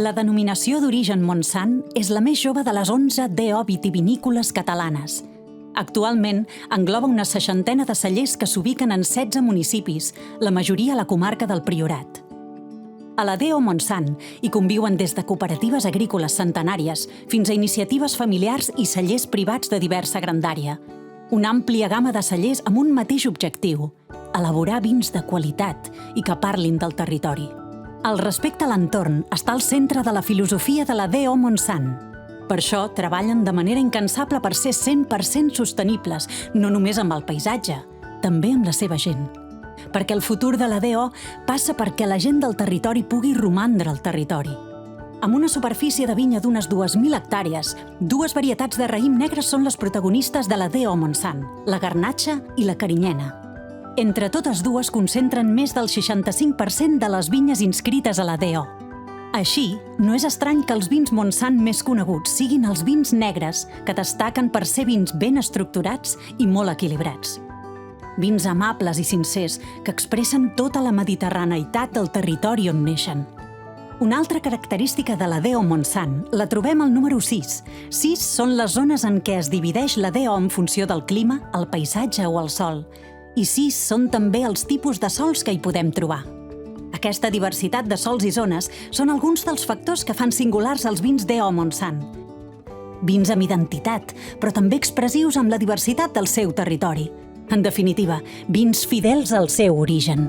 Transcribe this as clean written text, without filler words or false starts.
La denominació d'origen Montsant és la més jove de les 11 DO vitivinícoles catalanes. Actualment engloba una 60 de cellers que s'ubiquen en 16 municipis, la majoria a la comarca del Priorat. A la DO Montsant hi conviuen des de cooperatives agrícoles centenàries fins a iniciatives familiars i cellers privats de diversa grandària. Una àmplia gamma de cellers amb un mateix objectiu: elaborar vins de qualitat i que parlin del territori. El respecte a l'entorn està al centre de la filosofia de la DO Montsant. Per això treballen de manera incansable per ser 100% sostenibles, no només amb el paisatge, també amb la seva gent. Perquè el futur de la DO passa perquè la gent del territori pugui romandre al territori. Amb una superfície de vinya d'unes 2.000 hectàrees, dues varietats de raïm negre són les protagonistes de la DO Montsant, la garnatxa i la carinyena. Entre totes dues concentren més del 65% de les vinyes inscrites a la DO. Així, no és estrany que els vins Montsant més coneguts siguin els vins negres, que destaquen per ser vins ben estructurats i molt equilibrats. Vins amables i sincers que expressen tota la mediterraneïtat del territori on neixen. Una altra característica de la DO Montsant la trobem al número 6. 6 són les zones en què es divideix la DO en funció del clima, el paisatge o el sòl. I 6 són també els tipus de sòls que hi podem trobar. Aquesta diversitat de sòls i zones són alguns dels factors que fan singulars els vins DO Montsant. Vins amb identitat, però també expressius amb la diversitat del seu territori. En definitiva, vins fidels al seu origen.